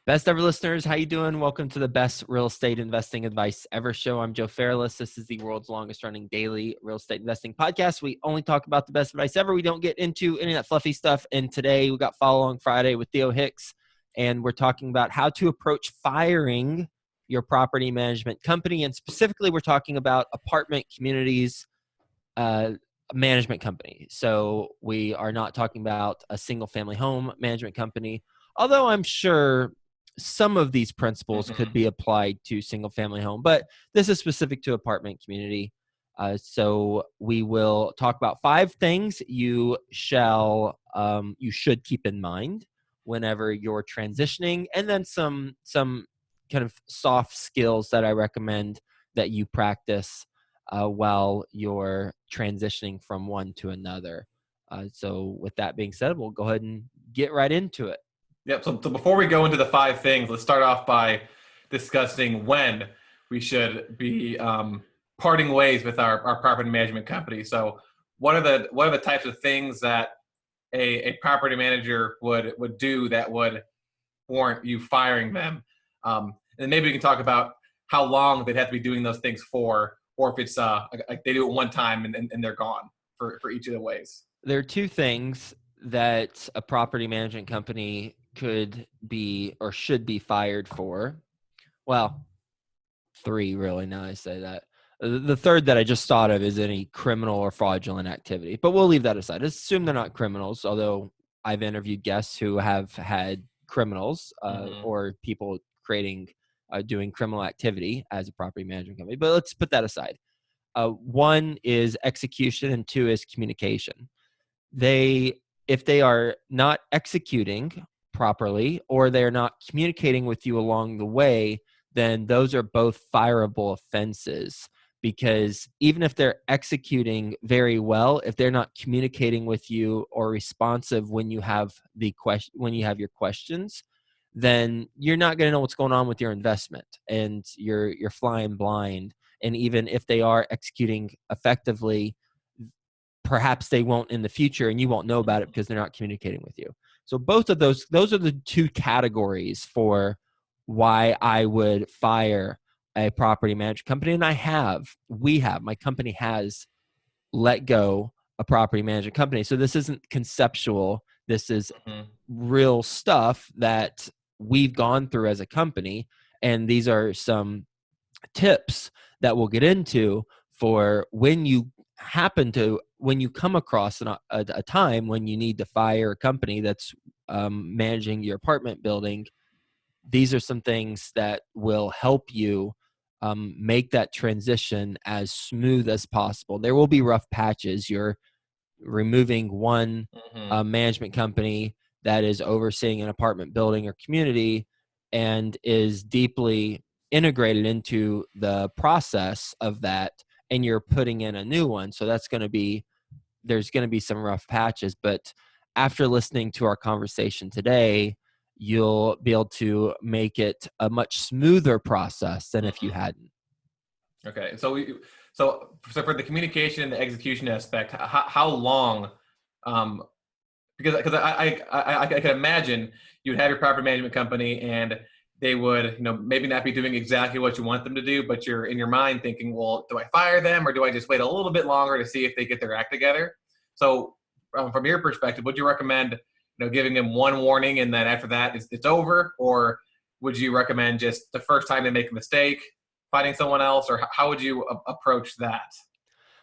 Best ever listeners, how you doing? Welcome to the best real estate investing advice ever show. I'm Joe Fairless. This is the world's longest running daily real estate investing podcast. We only talk about the best advice ever. We don't get into any of that fluffy stuff. And today we got Follow Along Friday with Theo, and we're talking about how to approach firing your property management company. And specifically, we're talking about apartment communities management company. So we are not talking about a single family home management company, although I'm sure some of these principles could be applied to single family home, but this is specific to apartment community. So we will talk about 5 things you should keep in mind whenever you're transitioning, and then some kind of soft skills that I recommend that you practice while you're transitioning from one to another. So with that being said, we'll go ahead and get right into it. Yep. So before we go into the 5 things, let's start off by discussing when we should be parting ways with our property management company. So what are the types of things that a property manager would do that would warrant you firing them? And then maybe we can talk about how long they'd have to be doing those things for, or if it's like they do it one time and they're gone for each of the ways. There are 2 things that a property management company could be or should be fired for. Well, 3 really, now I say that. The third that I just thought of is any criminal or fraudulent activity, but we'll leave that aside. Assume they're not criminals, although I've interviewed guests who have had criminals or people doing criminal activity as a property management company, but let's put that aside. 1 is execution and 2 is communication. If they are not executing properly or they're not communicating with you along the way, then those are both fireable offenses, because even if they're executing very well, if they're not communicating with you or responsive when you have your questions, then you're not going to know what's going on with your investment and you're flying blind. And even if they are executing effectively, perhaps they won't in the future and you won't know about it because they're not communicating with you. So both of those are the 2 categories for why I would fire a property management company. And my company has let go a property management company. So this isn't conceptual. This is real stuff that we've gone through as a company. And these are some tips that we'll get into for when you come across a time when you need to fire a company that's managing your apartment building. These are some things that will help you make that transition as smooth as possible. There will be rough patches. You're removing one management company that is overseeing an apartment building or community and is deeply integrated into the process of that, and you're putting in a new one. So there's going to be some rough patches, but after listening to our conversation today, you'll be able to make it a much smoother process than if you hadn't. Okay. So for the communication and the execution aspect, how long, because I can imagine you'd have your property management company and they would, maybe not be doing exactly what you want them to do, but you're in your mind thinking, well, do I fire them or do I just wait a little bit longer to see if they get their act together? So from your perspective, would you recommend, giving them 1 warning and then after that it's over? Or would you recommend just the first time they make a mistake, finding someone else, or how would you approach that?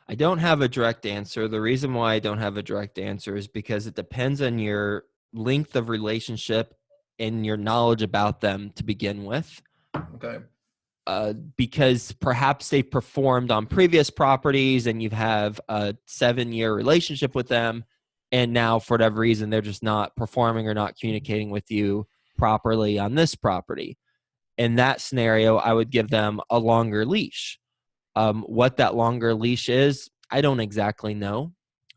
I don't have a direct answer. The reason why I don't have a direct answer is because it depends on your length of relationship and your knowledge about them to begin with. Okay. Because perhaps they performed on previous properties and you have a 7-year relationship with them, and now for whatever reason they're just not performing or not communicating with you properly on this property. In that scenario, I would give them a longer leash. What that longer leash is, I don't exactly know.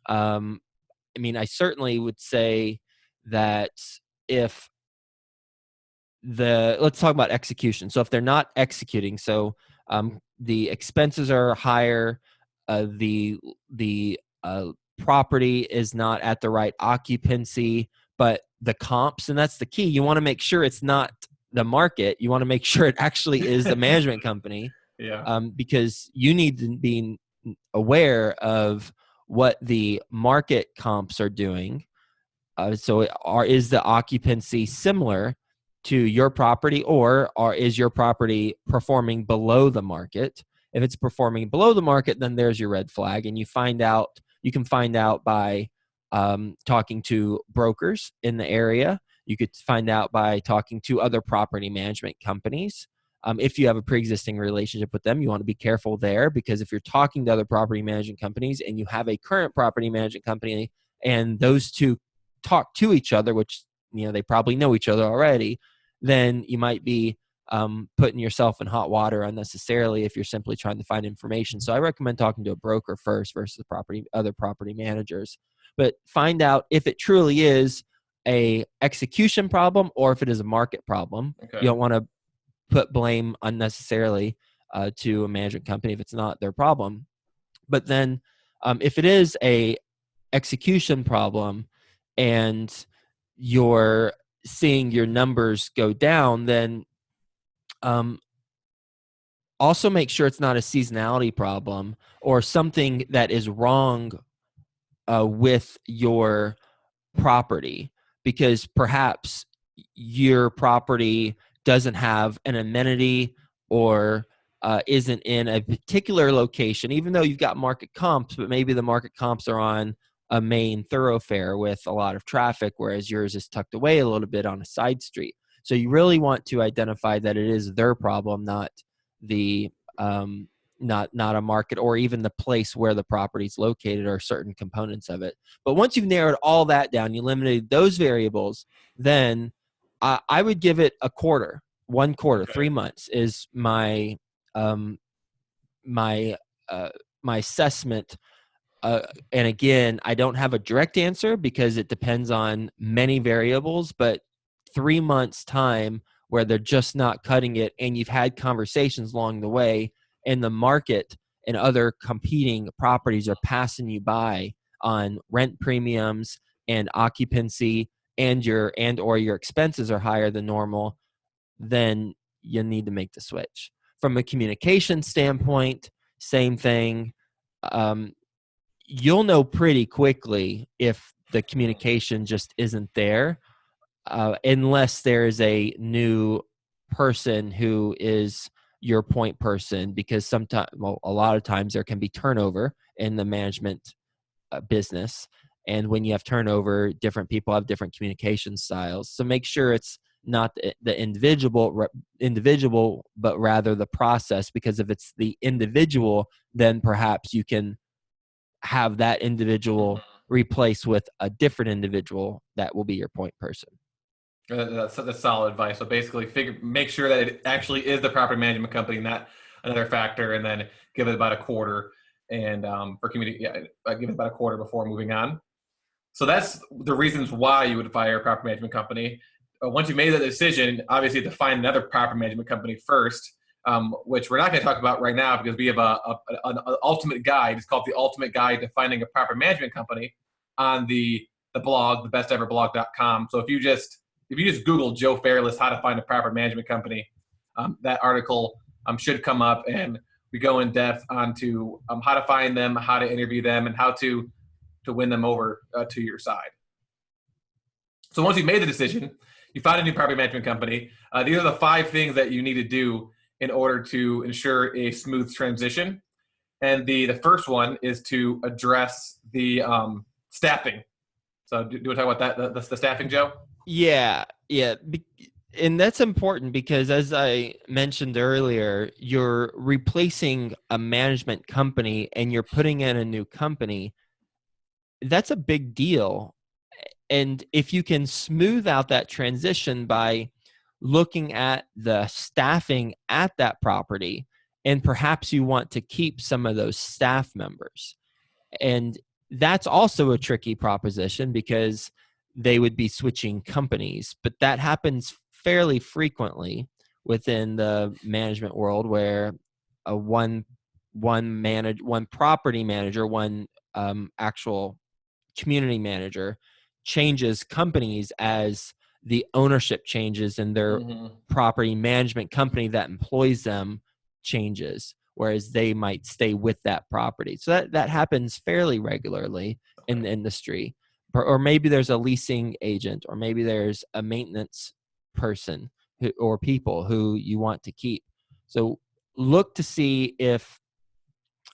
I certainly would say that let's talk about execution. So if they're not executing, the expenses are higher, the property is not at the right occupancy, but the comps, and that's the key. You want to make sure it's not the market. You want to make sure it actually is the management company, Yeah. because you need to be aware of what the market comps are doing. Is the occupancy similar to your property, or is your property performing below the market? If it's performing below the market, then there's your red flag, and you can find out by talking to brokers in the area. You could find out by talking to other property management companies. If you have a pre-existing relationship with them, you want to be careful there, because if you're talking to other property management companies and you have a current property management company and those two talk to each other, which they probably know each other already, then you might be putting yourself in hot water unnecessarily if you're simply trying to find information. So I recommend talking to a broker first versus other property managers. But find out if it truly is a execution problem or if it is a market problem. Okay. You don't want to put blame unnecessarily to a management company if it's not their problem. But then if it is a execution problem and you're seeing your numbers go down, then also make sure it's not a seasonality problem or something that is wrong with your property, because perhaps your property doesn't have an amenity or isn't in a particular location, even though you've got market comps, but maybe the market comps are on a main thoroughfare with a lot of traffic, whereas yours is tucked away a little bit on a side street. So you really want to identify that it is their problem, not the not a market or even the place where the property is located or certain components of it. But once you've narrowed all that down, you eliminated those variables, then I would give it a quarter, 1 quarter, Okay. 3 months is my my my assessment. And again, I don't have a direct answer because it depends on many variables, but 3 months time where they're just not cutting it and you've had conversations along the way and the market and other competing properties are passing you by on rent premiums and occupancy, and or your expenses are higher than normal, then you need to make the switch. From a communication standpoint, same thing. You'll know pretty quickly if the communication just isn't there, unless there is a new person who is your point person, because a lot of times there can be turnover in the management business. And when you have turnover, different people have different communication styles. So make sure it's not the individual, but rather the process, because if it's the individual, then perhaps you can have that individual replaced with a different individual that will be your point person. That's solid advice. So basically, make sure that it actually is the property management company, not another factor, and then give it about a quarter. And for community, give it about a quarter before moving on. So that's the reasons why you would fire a property management company. Once you made that decision, obviously, you have to find another property management company first, which we're not going to talk about right now because we have an ultimate guide. It's called the Ultimate Guide to Finding a Property Management Company on the blog, thebesteverblog.com. So if you just Google Joe Fairless, how to find a property management company, that article should come up, and we go in depth onto how to find them, how to interview them, and how to win them over to your side. So once you've made the decision, you find a new property management company. These are the 5 things that you need to do in order to ensure a smooth transition. And the first one is to address the staffing. So do you want to talk about that, the staffing, Joe? Yeah. And that's important because, as I mentioned earlier, you're replacing a management company and you're putting in a new company. That's a big deal. And if you can smooth out that transition by looking at the staffing at that property, and perhaps you want to keep some of those staff members. And that's also a tricky proposition because they would be switching companies, but that happens fairly frequently within the management world, where one property manager, one actual community manager changes companies as the ownership changes and their Mm-hmm. property management company that employs them changes, whereas they might stay with that property. So that happens fairly regularly in the industry. Or maybe there's a leasing agent, or maybe there's a maintenance person or people who you want to keep. So look to see if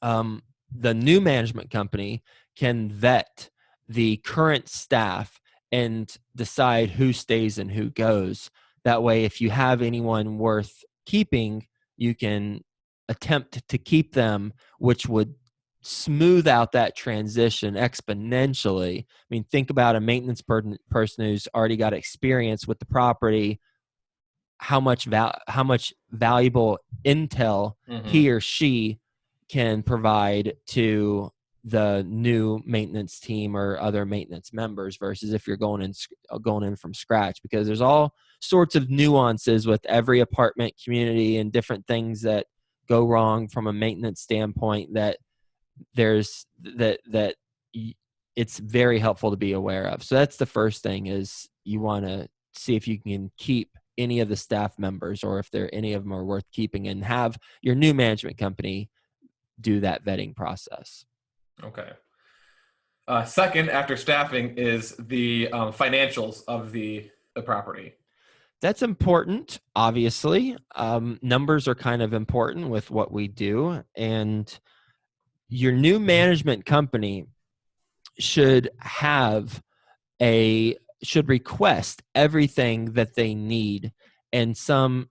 the new management company can vet the current staff and decide who stays and who goes. That way, if you have anyone worth keeping, you can attempt to keep them, which would smooth out that transition exponentially. I mean, think about a maintenance person who's already got experience with the property, how much valuable intel he or she can provide to the new maintenance team or other maintenance members versus if you're going in from scratch, because there's all sorts of nuances with every apartment community and different things that go wrong from a maintenance standpoint that it's very helpful to be aware of. So that's the first thing, is you want to see if you can keep any of the staff members, or if any of them are worth keeping, and have your new management company do that vetting process. Okay. Second, after staffing, is the financials of the property. That's important, obviously. Numbers are kind of important with what we do, and your new management company should request everything that they need, and some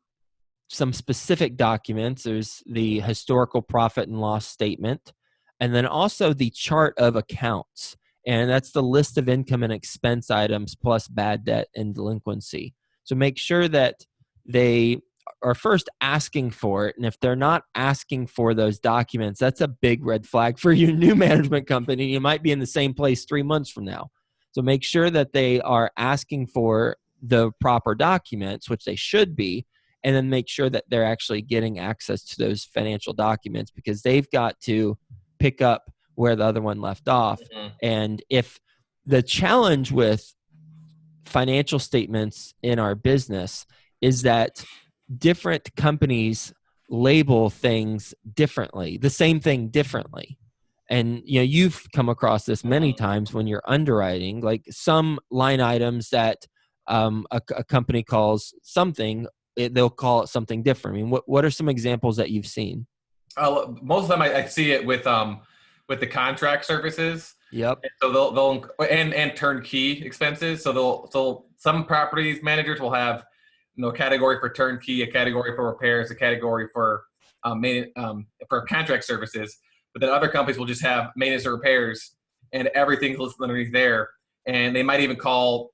specific documents. There's the historical profit and loss statement, and then also the chart of accounts. And that's the list of income and expense items plus bad debt and delinquency. So make sure that they are first asking for it. And if they're not asking for those documents, that's a big red flag for your new management company. You might be in the same place 3 months from now. So make sure that they are asking for the proper documents, which they should be, and then make sure that they're actually getting access to those financial documents, because they've got to pick up where the other one left off. Mm-hmm. And if the challenge with financial statements in our business is that different companies label things differently, the same thing differently. And you've come across this many times when you're underwriting, like some line items that a company calls something, they'll call it something different. I mean, what are some examples that you've seen? Most of the time I see it with the contract services. Yep. And so they'll and turnkey expenses. So some properties managers will have a category for turnkey, a category for repairs, a category for contract services. But then other companies will just have maintenance or repairs, and everything's listed underneath there. And they might even call,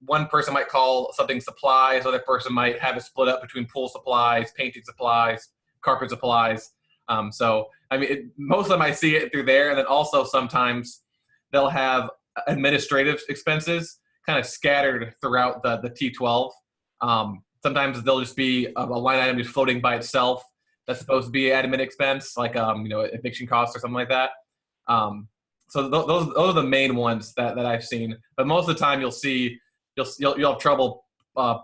one person might call something supplies, other person might have it split up between pool supplies, painting supplies, carpet supplies. So, I mean, most of them I see it through there. And then also sometimes they'll have administrative expenses kind of scattered throughout the T12. Sometimes they'll just be a line item just floating by itself. That's supposed to be admin expense, like eviction costs or something like that. So those are the main ones that I've seen. But most of the time, you'll have trouble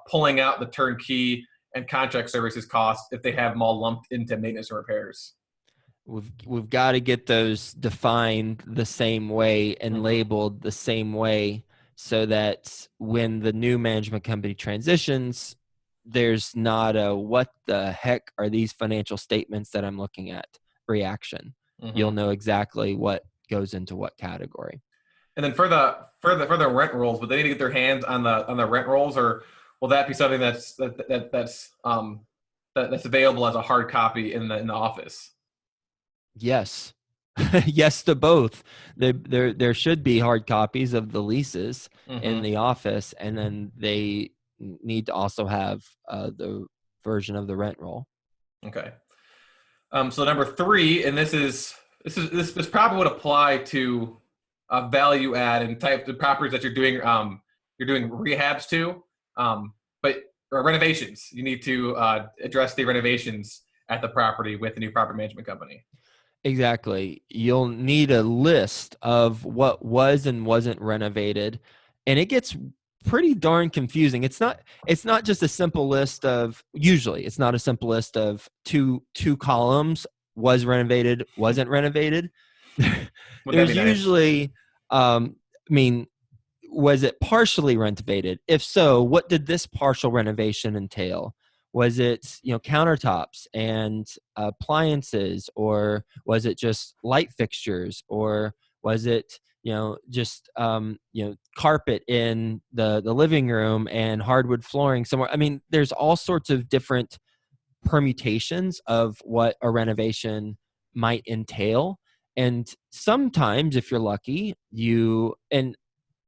pulling out the turnkey and contract services costs if they have them all lumped into maintenance and repairs. We've got to get those defined the same way and labeled the same way, so that when the new management company transitions, there's not a "what the heck are these financial statements that I'm looking at" reaction. You'll know exactly what goes into what category. And then for the rent rolls, would they need to get their hands on the rent rolls, or will that be something that's available as a hard copy in the office? Yes. Yes to both. There should be hard copies of the leases in the office, and then they need to also have the version of the rent roll. Okay. So number 3, and this probably would apply to value add and type of properties that you're doing rehabs to, but renovations. You need to address the renovations at the property with the new property management company. Exactly. You'll need a list of what was and wasn't renovated, and it gets pretty darn confusing. It's not just a simple list of, usually it's not a simple list of two columns, was renovated, wasn't renovated. Would that be There's nice? usually, I mean, was it partially renovated? If so, what did this partial renovation entail? Was it, countertops and appliances, or was it just light fixtures, or was it, just carpet in the living room and hardwood flooring somewhere? I mean, there's all sorts of different permutations of what a renovation might entail. And sometimes, if you're lucky, you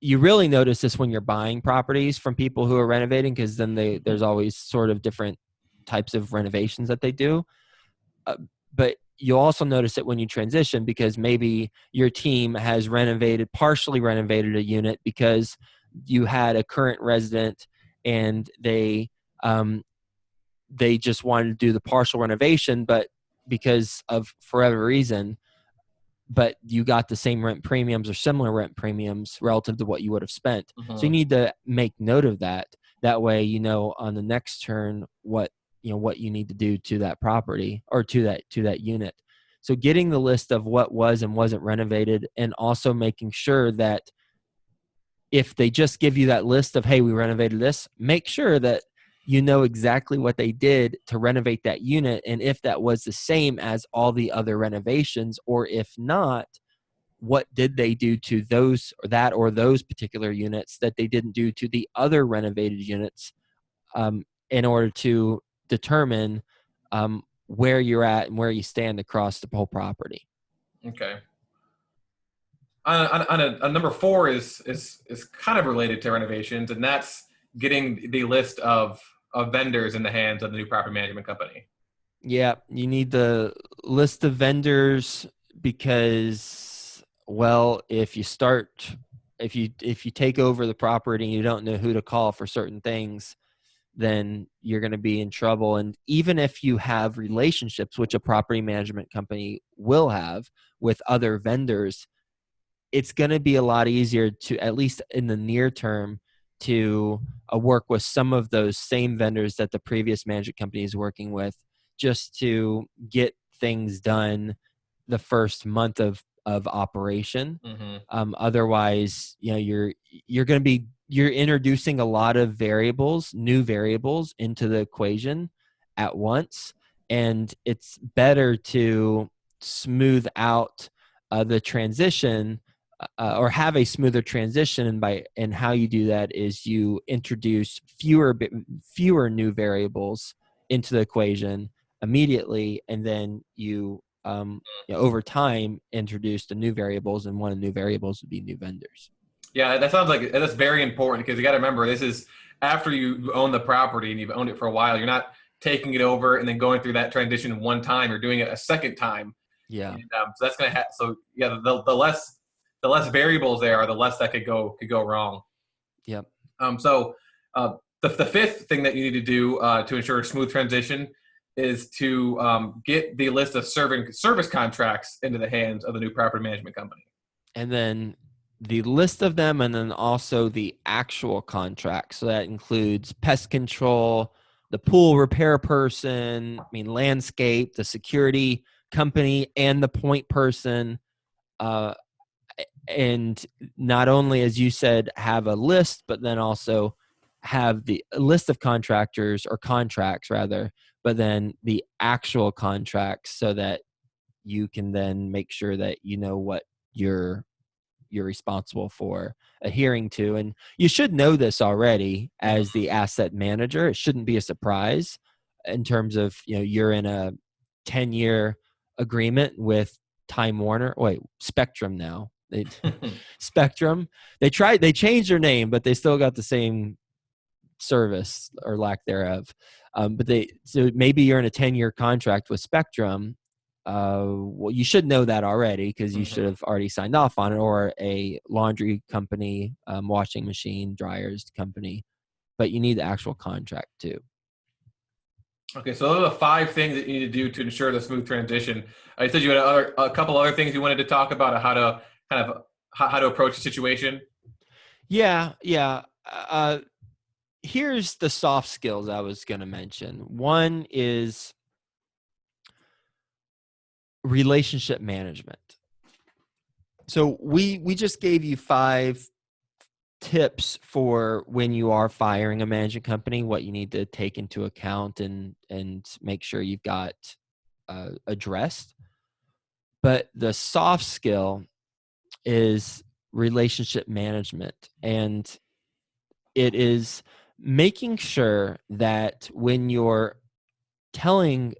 really notice this when you're buying properties from people who are renovating, because then there's always sort of different types of renovations that they do. But you'll also notice it when you transition, because maybe your team has partially renovated a unit because you had a current resident and they just wanted to do the partial renovation, but because of forever reason, but you got the same rent premiums or similar rent premiums relative to what you would have spent. So you Mm-hmm. need to make note of that. That way, on the next turn, what you need to do to that property or to that unit. So getting the list of what was and wasn't renovated, and also making sure that if they just give you that list of, hey, we renovated this, make sure that you know exactly what they did to renovate that unit, and if that was the same as all the other renovations, or if not, what did they do to those particular units that they didn't do to the other renovated units, in order to determine where you're at and where you stand across the whole property. Okay. On a number four is kind of related to renovations, and that's getting the list of vendors in the hands of the new property management company. Yeah, you need the list of vendors, because, well, if you take over the property and you don't know who to call for certain things, then you're going to be in trouble. And even if you have relationships, which a property management company will have with other vendors, it's going to be a lot easier to, at least in the near term, to work with some of those same vendors that the previous management company is working with, just to get things done the first month of operation. Mm-hmm. Otherwise, you're introducing a lot of new variables into the equation at once, and it's better to smooth out the transition, or have a smoother transition. And how you do that is you introduce fewer new variables into the equation immediately, and then over time introduce the new variables, and one of the new variables would be new vendors. Yeah, that sounds like that's very important, because you got to remember, this is after you own the property and you've owned it for a while. You're not taking it over and then going through that transition one time. You're doing it a second time, Yeah. and so that's going to so yeah, the less variables there are, the less that could go wrong. Yep. So the fifth thing that you need to do to ensure a smooth transition is to get the list of service contracts into the hands of the new property management company. And then the list of them, and then also the actual contract. So that includes pest control, the pool repair person, landscape, the security company, and the point person. And not only, as you said, have a list, but then also have the list of contractors, or contracts rather, but then the actual contracts, so that you can then make sure that you know what you're responsible for adhering to. And you should know this already as the asset manager. It shouldn't be a surprise, in terms of, you're in a 10-year agreement with Spectrum now. Spectrum. They changed their name, but they still got the same service, or lack thereof. So maybe you're in a 10-year contract with Spectrum. Well, you should know that already, because you should have already signed off on it, or a laundry company, washing machine, dryers company. But you need the actual contract too. Okay, so those are the five things that you need to do to ensure the smooth transition. You said you had a couple other things you wanted to talk about, how to kind of how to approach the situation. Yeah. Here's the soft skills I was going to mention. One is relationship management. So we just gave you 5 tips for when you are firing a management company, what you need to take into account and make sure you've got addressed. But the soft skill is relationship management, and it is making sure that when you're telling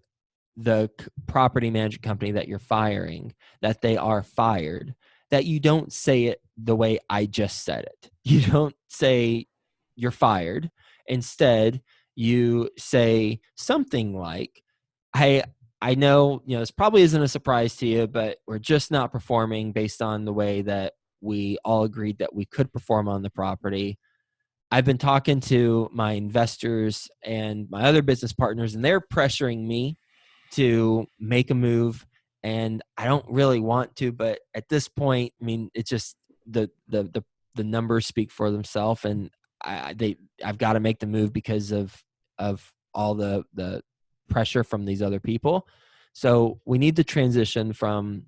the property management company that you're firing, that they are fired, that you don't say it the way I just said it. You don't say you're fired. Instead, you say something like, hey, I know, this probably isn't a surprise to you, but we're just not performing based on the way that we all agreed that we could perform on the property. I've been talking to my investors and my other business partners, and they're pressuring me to make a move, and I don't really want to, but at this point, I mean, it's just the numbers speak for themselves, and I've got to make the move because of all the pressure from these other people. So we need to transition from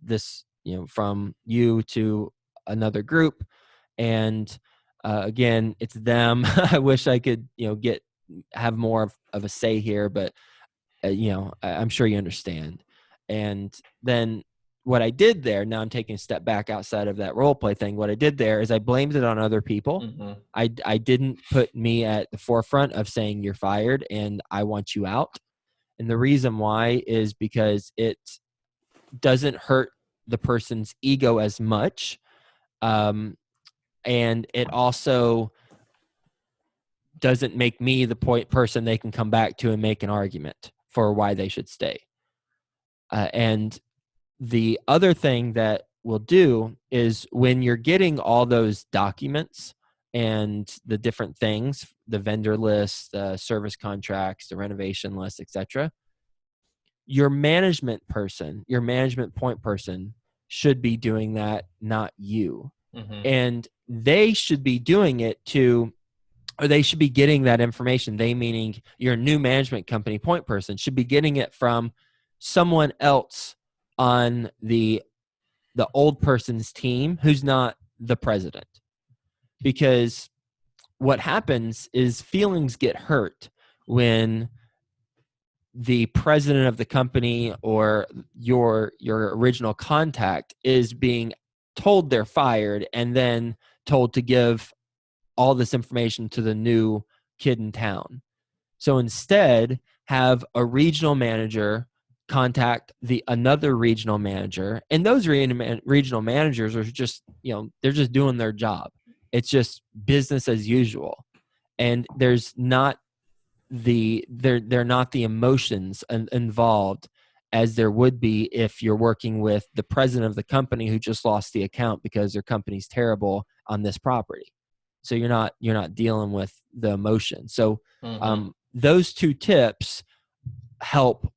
this, from you to another group, and again, it's them. I wish I could, have more of a say here, but I'm sure you understand. And then what I did there, now I'm taking a step back outside of that role play thing. What I did there is I blamed it on other people. Mm-hmm. I didn't put me at the forefront of saying you're fired and I want you out. And the reason why is because it doesn't hurt the person's ego as much. And it also doesn't make me the person they can come back to and make an argument for why they should stay. And the other thing that we'll do is when you're getting all those documents and the different things, the vendor list, the service contracts, the renovation list, etc., your management person, your management point person should be doing that, not you. Mm-hmm. And they should be doing it or they should be getting that information. They, meaning your new management company point person, should be getting it from someone else on the old person's team who's not the president. Because what happens is feelings get hurt when the president of the company or your original contact is being told they're fired and then told to give all this information to the new kid in town. So instead, have a regional manager contact another regional manager, and those regional managers are just, they're just doing their job. It's just business as usual, and there's not they're not the emotions involved as there would be if you're working with the president of the company who just lost the account because their company's terrible on this property. So you're not dealing with the emotion. So those 2 tips help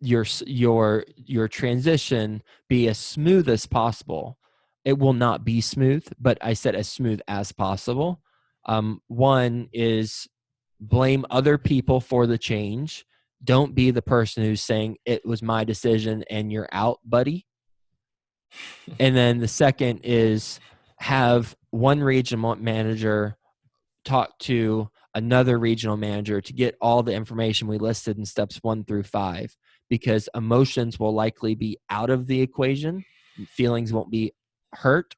your transition be as smooth as possible. It will not be smooth, but I said as smooth as possible. One is blame other people for the change. Don't be the person who's saying it was my decision and you're out, buddy. And then the second is have one regional manager talk to another regional manager to get all the information we listed in steps 1 through 5, because emotions will likely be out of the equation. Feelings won't be hurt,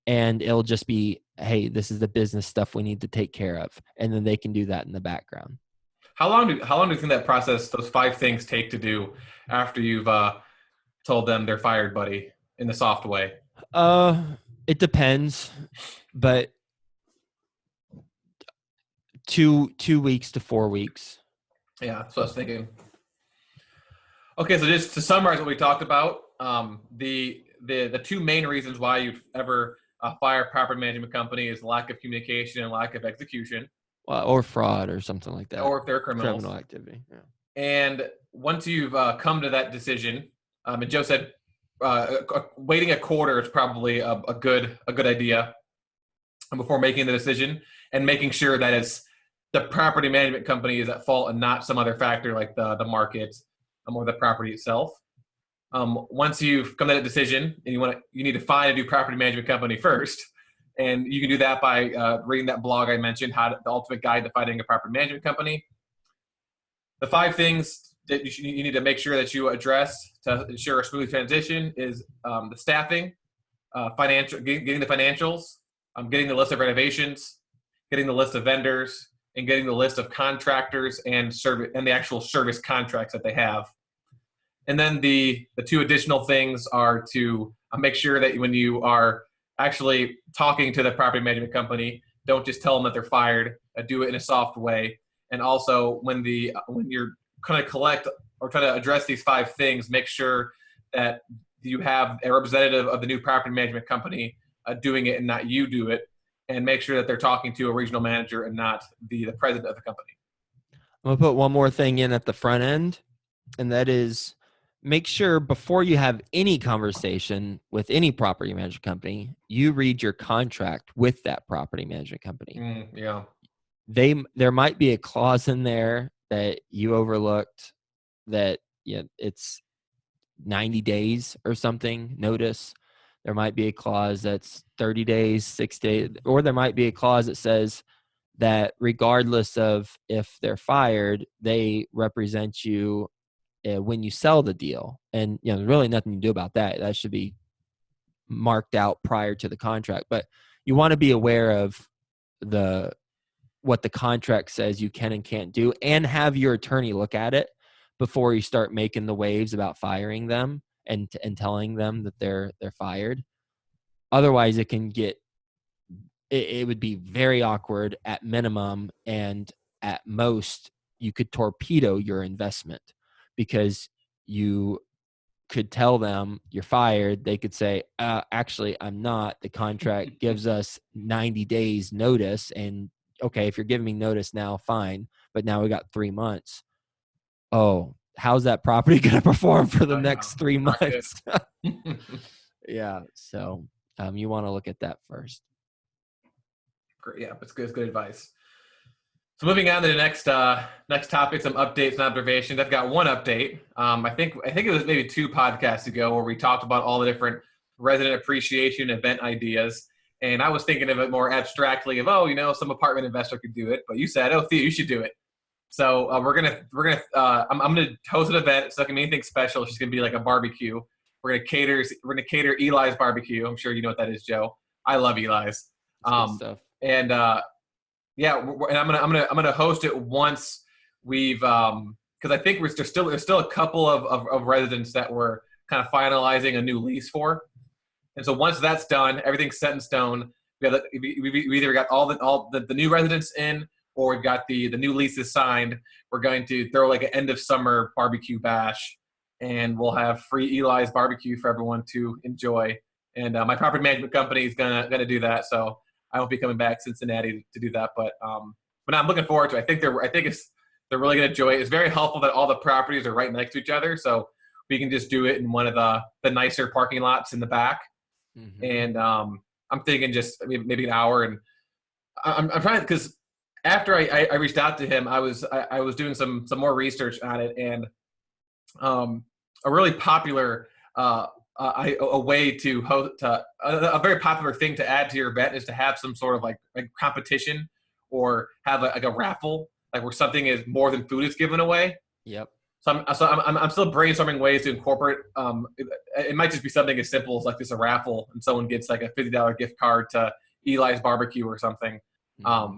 and it'll just be, hey, this is the business stuff we need to take care of. And then they can do that in the background. How long do you think that process, those 5 things, take to do after you've told them they're fired, buddy, in the soft way? It depends, but 2 weeks to 4 weeks. Yeah, that's what I was thinking. Okay, so just to summarize what we talked about, the 2 main reasons why you'd ever fire a property management company is lack of communication and lack of execution. Or fraud or something like that. Or if they're criminals. Criminal activity, yeah. And once you've come to that decision, and Joe said waiting a quarter is probably a good idea. before making the decision, and making sure that it's the property management company is at fault and not some other factor like the market or the property itself. Once you've come to that decision and you need to find a new property management company first, and you can do that by reading that blog I mentioned, the ultimate guide to finding a property management company. The 5 things that you need to make sure that you address to ensure a smooth transition is the staffing, getting the financials, getting the list of renovations, getting the list of vendors, and getting the list of contractors and the actual service contracts that they have. And then the 2 additional things are to make sure that when you are actually talking to the property management company, don't just tell them that they're fired. Do it in a soft way. And also, when you're going to collect or try to address these 5 things, make sure that you have a representative of the new property management company doing it and not you do it. And make sure that they're talking to a regional manager and not the president of the company. I'm going to put one more thing in at the front end, and that is make sure before you have any conversation with any property management company, you read your contract with that property management company. Yeah. There might be a clause in there that you overlooked that it's 90 days or something notice. There might be a clause that's 30 days, 6 days, or there might be a clause that says that regardless of if they're fired, they represent you when you sell the deal. And there's really nothing you do about that. That should be marked out prior to the contract. But you want to be aware of what the contract says you can and can't do, and have your attorney look at it before you start making the waves about firing them and telling them that they're fired. Otherwise, it would be very awkward at minimum, and at most you could torpedo your investment, because you could tell them you're fired. They could say, actually, I'm not. The contract gives us 90 days notice, and okay, if you're giving me notice now, fine. But now we got 3 months. Oh, how's that property going to perform for the next 3 months? Yeah. So you want to look at that first. Great. Yeah, it's good advice. So moving on to the next topic, some updates and observations. I've got one update. I think it was maybe 2 podcasts ago where we talked about all the different resident appreciation event ideas. And I was thinking of it more abstractly of, some apartment investor could do it. But you said, Theo, you should do it. So I'm gonna host an event. It's not gonna be anything special. It's just gonna be like a barbecue. We're gonna cater Eli's barbecue. I'm sure you know what that is, Joe. I love Eli's. Stuff. And I'm gonna host it once we've because I think there's still a couple of residents that we're kind of finalizing a new lease for. And so once that's done, everything's set in stone. We either got all the new residents in, or we've got the new leases signed. We're going to throw like an end of summer barbecue bash, and we'll have free Eli's barbecue for everyone to enjoy. And my property management company is gonna do that, so I won't be coming back to Cincinnati to do that. But I'm looking forward to it. I think they're really gonna enjoy it. It's very helpful that all the properties are right next to each other, so we can just do it in one of the nicer parking lots in the back. Mm-hmm. And I'm thinking just maybe an hour. And I'm trying, because after I reached out to him, I was doing some more research on it, and a really popular a way to host a very popular thing to add to your event is to have some sort of like competition, or have a raffle, like where something is more than food is given away. Yep. So I'm still brainstorming ways to incorporate. It might just be something as simple as like this, a raffle, and someone gets like a $50 gift card to Eli's barbecue or something. Mm-hmm.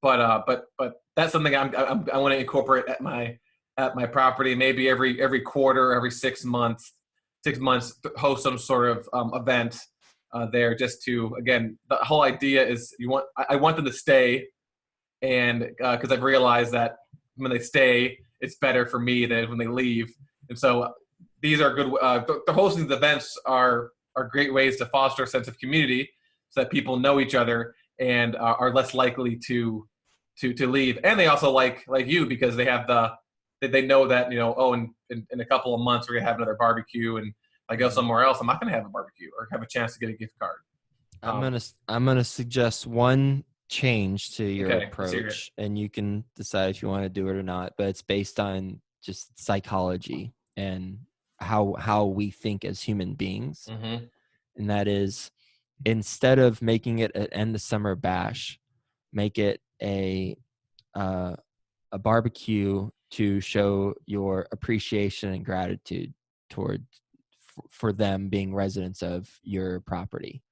But that's something I want to incorporate at my property. Maybe every quarter, every 6 months, host some sort of event there, just to, again, the whole idea is I want them to stay, and because I've realized that when they stay, it's better for me than when they leave. And so these are good. The hosting the events are great ways to foster a sense of community, so that people know each other and are less likely to leave. And they also like you, because they have they know that, in a couple of months we're gonna have another barbecue, and if I go somewhere else, I'm not gonna have a barbecue or have a chance to get a gift card. I'm gonna suggest one change to your Okay, let's hear it. approach, and you can decide if you want to do it or not. But it's based on just psychology and how we think as human beings, Mm-hmm. and that is, instead of making it an end of summer bash, make it uh, a barbecue to show your appreciation and gratitude toward for them being residents of your property.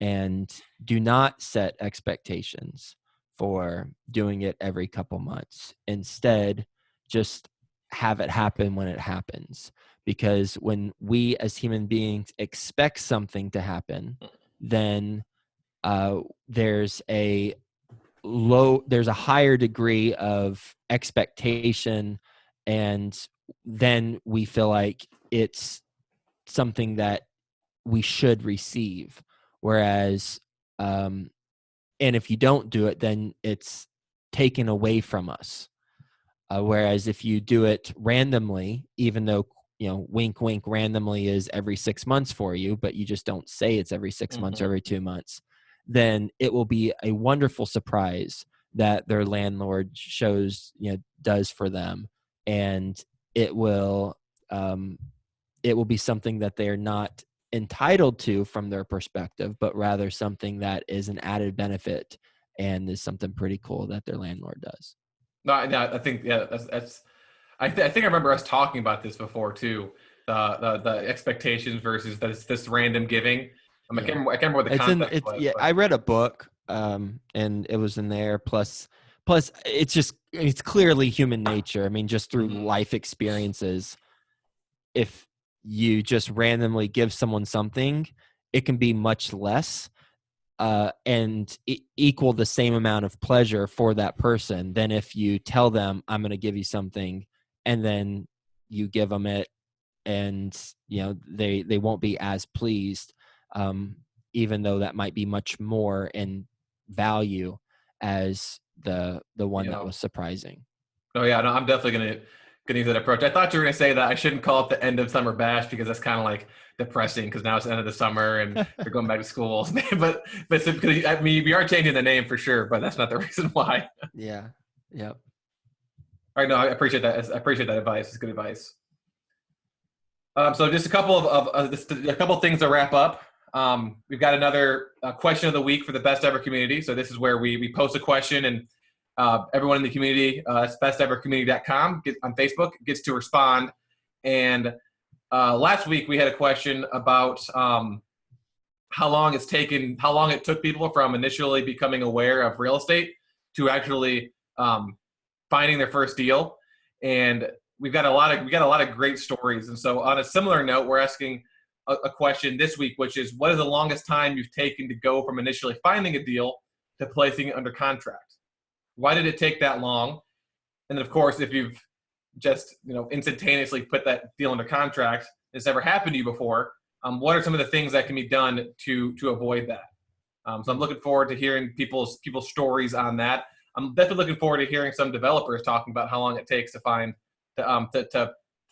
And do not set expectations for doing it every couple months. Instead, just have it happen when it happens. Because when we as human beings expect something to happen, then there's a higher degree of expectation, and then we feel like it's something that we should receive. Whereas, and if you don't do it, then it's taken away from us. Whereas if you do it randomly, even though, wink, wink, randomly is every 6 months for you, but you just don't say it's every 6 months or every 2 months, then it will be a wonderful surprise that their landlord does for them. And it will be something that they're not entitled to from their perspective, but rather something that is an added benefit and is something pretty cool that their landlord does. No, I think that's. I think I remember us talking about this before too. The expectations versus this random giving. I can't remember what the context was. Yeah, But. I read a book, and it was in there. Plus, it's clearly human nature. I mean, just through life experiences, if you just randomly give someone something, it can be much less and equal the same amount of pleasure for that person than if you tell them, I'm going to give you something, and then you give them it, and they won't be as pleased, even though that might be much more in value as the one that was surprising. Oh yeah, no, I'm definitely gonna use that approach. I thought you were gonna say that I shouldn't call it the end of summer bash because that's kind of like depressing because now it's the end of the summer and they're going back to school. but because I mean we are changing the name for sure, but that's not the reason why. Yeah. Yep. All right, no, I appreciate that. I appreciate that advice. It's good advice. So just a couple a couple things to wrap up. We've got another question of the week for the Best Ever community. So this is where we post a question and everyone in the community, it's bestevercommunity.com, on Facebook, gets to respond. And last week we had a question about how long it took people from initially becoming aware of real estate to actually finding their first deal. And we got a lot of great stories. And so on a similar note, we're asking a question this week, which is, what is the longest time you've taken to go from initially finding a deal to placing it under contract? Why did it take that long? And then, of course, if you've just instantaneously put that deal under contract, it's never happened to you before, what are some of the things that can be done to avoid that? So I'm looking forward to hearing people's stories on that. I'm definitely looking forward to hearing some developers talking about how long it takes to find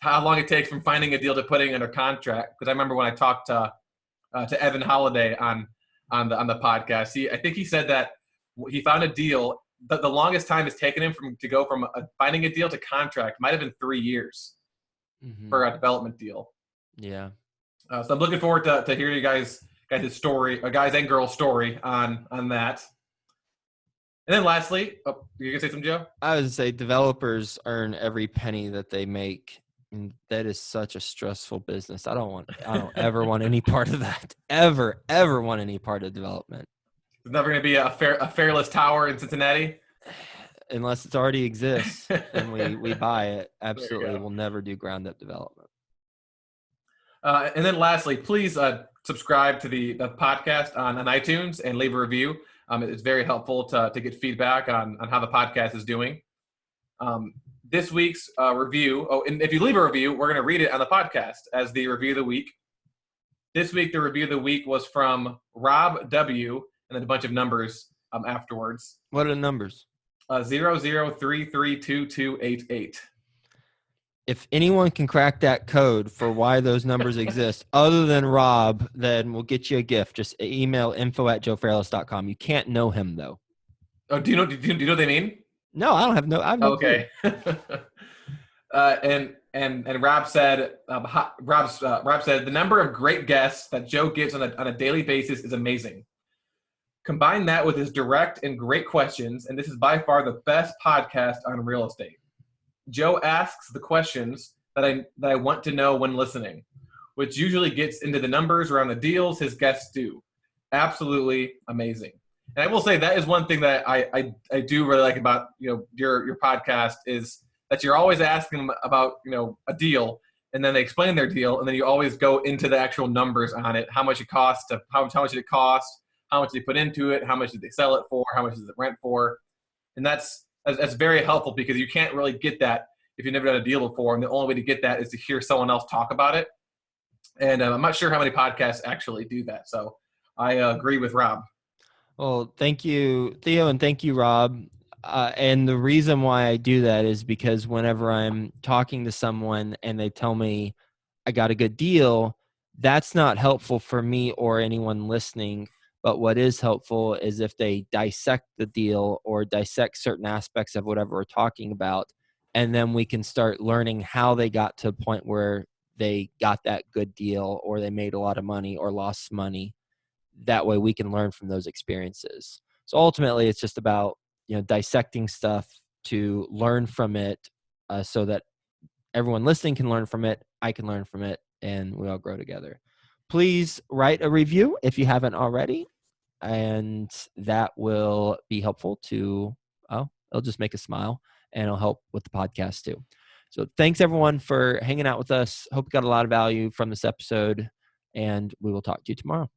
how long it takes from finding a deal to putting it under contract. Because I remember when I talked to Evan Holiday on the podcast, I think he said that he found a deal. The longest time it's taken him to go from finding a deal to contract might have been 3 years for a development deal. Yeah. So I'm looking forward to hearing you guys' story, guys and girls' story on that. And then lastly, you gonna say something, Joe? I would say developers earn every penny that they make. And that is such a stressful business. I don't ever want any part of that. Ever want any part of development. There's never going to be a Fairless tower in Cincinnati? Unless it already exists and we buy it. Absolutely. We'll never do ground up development. And then lastly, please subscribe to the podcast on iTunes and leave a review. It's very helpful to get feedback on how the podcast is doing. This week's review, and if you leave a review, we're going to read it on the podcast as the review of the week. This week, the review of the week was from Rob W., and then a bunch of numbers afterwards. What are the numbers? 00332288. if anyone can crack that code for why those numbers exist other than Rob, then we'll get you a gift. Just email info@joefairless.com. You can't know him though. Oh, do you know what they mean? No, I have no clue. Okay. And Rob said, Rob said the number of great guests that Joe gives on a daily basis is amazing. Combine that with his direct and great questions, and this is by far the best podcast on real estate. Joe asks the questions that I want to know when listening, which usually gets into the numbers around the deals his guests do. Absolutely amazing. And I will say that is one thing that I do really like about your podcast is that you're always asking them about a deal, and then they explain their deal, and then you always go into the actual numbers on it, how much it costs, how much did it cost, how much did they put into it, how much did they sell it for, how much does it rent for, and that's very helpful because you can't really get that if you've never done a deal before, and the only way to get that is to hear someone else talk about it. And I'm not sure how many podcasts actually do that, so I agree with Rob. Well, thank you, Theo, and thank you, Rob. And the reason why I do that is because whenever I'm talking to someone and they tell me I got a good deal, that's not helpful for me or anyone listening. But what is helpful is if they dissect the deal or dissect certain aspects of whatever we're talking about, and then we can start learning how they got to a point where they got that good deal or they made a lot of money or lost money. That way we can learn from those experiences. So ultimately it's just about, dissecting stuff to learn from it, so that everyone listening can learn from it, I can learn from it, and we all grow together. Please write a review if you haven't already, and that will be helpful to, it'll just make us smile, and it'll help with the podcast too. So thanks everyone for hanging out with us. Hope you got a lot of value from this episode, and we will talk to you tomorrow.